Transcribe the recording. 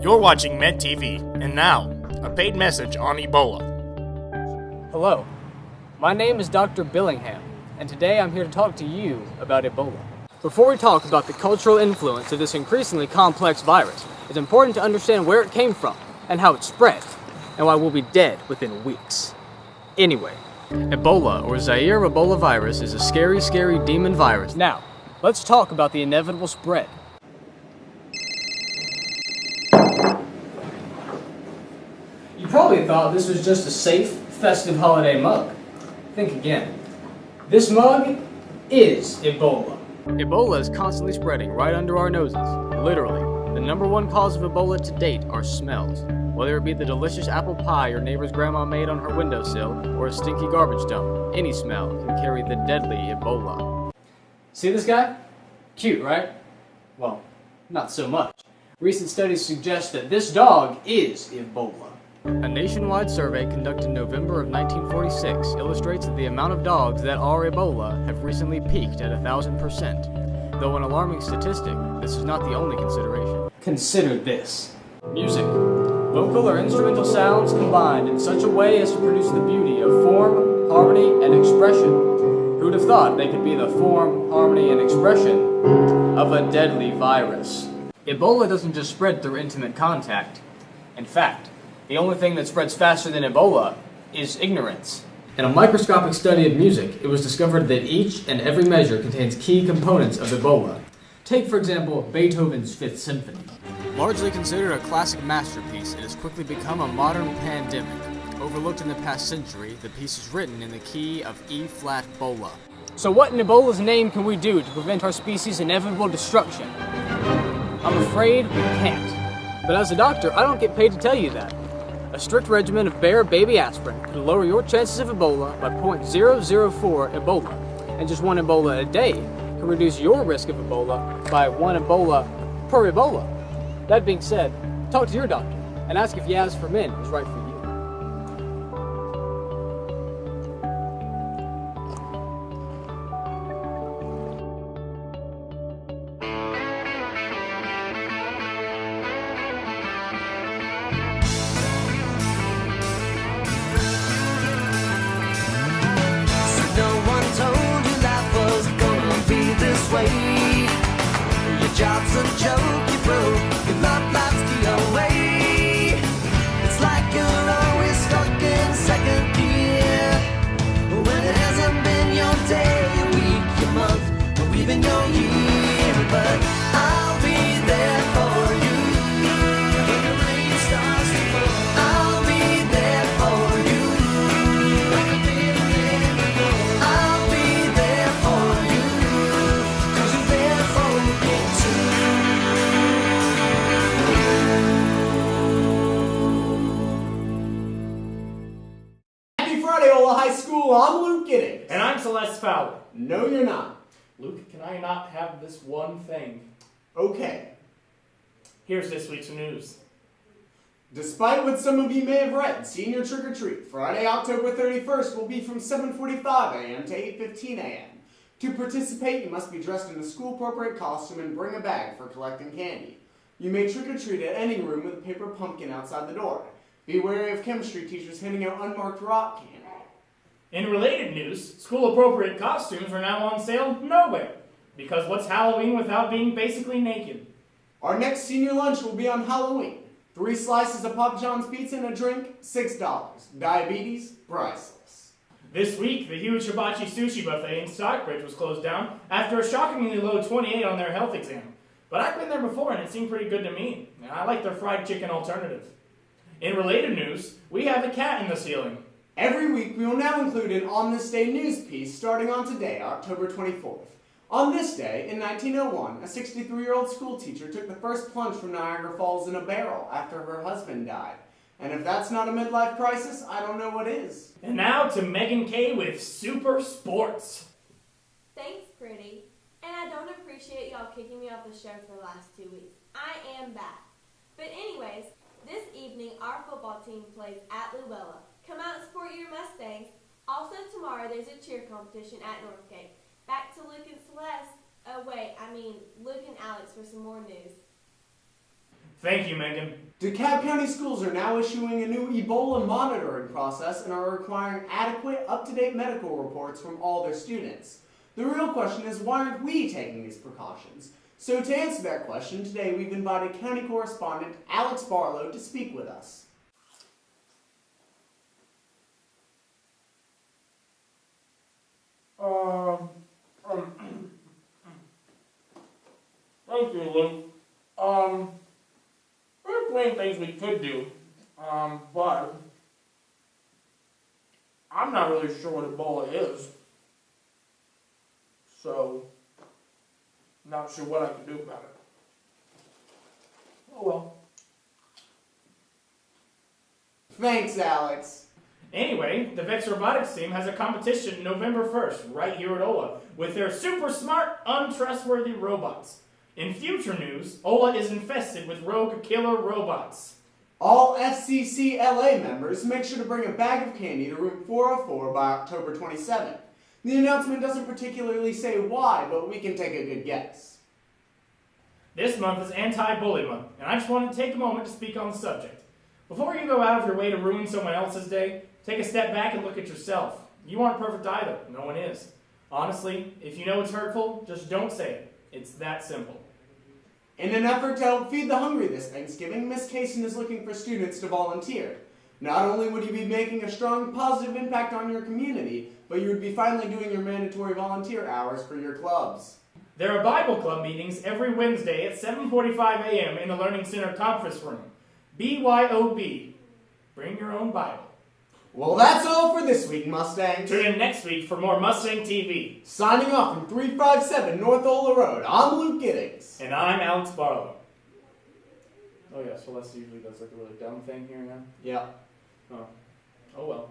You're watching Med TV, and now, a paid message on Ebola. Hello, my name is Dr. Billingham, and today I'm here to talk to you about Ebola. Before we talk about the cultural influence of this increasingly complex virus, it's important to understand where it came from, and how it spread, and why we'll be dead within weeks. Anyway, Ebola, or Zaire Ebola virus, is a scary, scary demon virus. Now, let's talk about the inevitable spread. You probably thought this was just a safe, festive holiday mug. Think again. This mug is Ebola. Ebola is constantly spreading right under our noses. Literally, the number one cause of Ebola to date are smells. Whether it be the delicious apple pie your neighbor's grandma made on her windowsill, or a stinky garbage dump, any smell can carry the deadly Ebola. See this guy? Cute, right? Well, not so much. Recent studies suggest that this dog is Ebola. A nationwide survey conducted in November of 1946 illustrates that the amount of dogs that are Ebola have recently peaked at 1,000%. Though an alarming statistic, this is not the only consideration. Consider this. Music. Vocal or instrumental sounds combined in such a way as to produce the beauty of form, harmony, and expression. Who'd have thought they could be the form, harmony, and expression of a deadly virus? Ebola doesn't just spread through intimate contact. In fact, the only thing that spreads faster than Ebola is ignorance. In a microscopic study of music, it was discovered that each and every measure contains key components of Ebola. Take, for example, Beethoven's Fifth Symphony. Largely considered a classic masterpiece, it has quickly become a modern pandemic. Overlooked in the past century, the piece is written in the key of E-flat Bola. So what in Ebola's name can we do to prevent our species' inevitable destruction? I'm afraid we can't. But as a doctor, I don't get paid to tell you that. A strict regimen of Bayer baby aspirin could lower your chances of Ebola by 0.004 Ebola, and just one Ebola a day can reduce your risk of Ebola by 1 Ebola per Ebola. That being said, talk to your doctor and ask if Yaz for Men is right for you. Your job's a joke, you broke, your love life's the away. It's like you're always stuck in second gear, when it hasn't been your day, your week, your month, or even your year. But I'll be there for you when the rain starts to fall. I'll be there for you when the feeling goes. I'll be there for you. High School, I'm Luke Giddings. And I'm Celeste Fowler. No, you're not. Luke, can I not have this one thing? Okay. Here's this week's news. Despite what some of you may have read, Senior Trick or Treat, Friday, October 31st, will be from 7:45 a.m. to 8:15 a.m. To participate, you must be dressed in a school-appropriate costume and bring a bag for collecting candy. You may trick or treat at any room with a paper pumpkin outside the door. Be wary of chemistry teachers handing out unmarked rock candy. In related news, school-appropriate costumes are now on sale nowhere. Because what's Halloween without being basically naked? Our next senior lunch will be on Halloween. 3 slices of Papa John's pizza and a drink, $6. Diabetes, priceless. This week, the huge hibachi sushi buffet in Stockbridge was closed down after a shockingly low 28 on their health exam. But I've been there before and it seemed pretty good to me. I like their fried chicken alternative. In related news, we have a cat in the ceiling. Every week, we will now include an On This Day news piece starting on today, October 24th. On this day, in 1901, a 63-year-old school teacher took the first plunge from Niagara Falls in a barrel after her husband died. And if that's not a midlife crisis, I don't know what is. And now to Megan K with Super Sports. Thanks, Pretty. And I don't appreciate y'all kicking me off the show for the last 2 weeks. I am back. But anyways, this evening our football team plays at Ebola. Come out and support your Mustangs. Also tomorrow there's a cheer competition at Northgate. Back to Luke and Celeste. Luke and Alex for some more news. Thank you, Megan. DeKalb County schools are now issuing a new Ebola monitoring process and are requiring adequate, up-to-date medical reports from all their students. The real question is, why aren't we taking these precautions? So to answer that question, today we've invited county correspondent Alex Barlow to speak with us. Thank you, Luke. There's plenty things we could do, but I'm not really sure what Ebola is, so not sure what I can do about it. Oh well. Thanks, Alex. Anyway, the Vex Robotics team has a competition November 1st, right here at OLA, with their super smart, untrustworthy robots. In future news, OLA is infested with rogue killer robots. All FCCLA members make sure to bring a bag of candy to room 404 by October 27th. The announcement doesn't particularly say why, but we can take a good guess. This month is Anti-Bully Month, and I just wanted to take a moment to speak on the subject. Before you go out of your way to ruin someone else's day, take a step back and look at yourself. You aren't perfect either. No one is. Honestly, if you know it's hurtful, just don't say it. It's that simple. In an effort to help feed the hungry this Thanksgiving, Miss Kaysen is looking for students to volunteer. Not only would you be making a strong positive impact on your community, but you would be finally doing your mandatory volunteer hours for your clubs. There are Bible Club meetings every Wednesday at 7:45 a.m. in the Learning Center conference room. BYOB. Bring your own Bible. Well, that's all for this week, Mustangs. Tune in next week for more Mustang TV. Signing off from 357 North Ola Road, I'm Luke Giddings. And I'm Alex Barlow. Oh yeah, Celeste usually does like a really dumb thing here, yeah? Yeah. Oh well.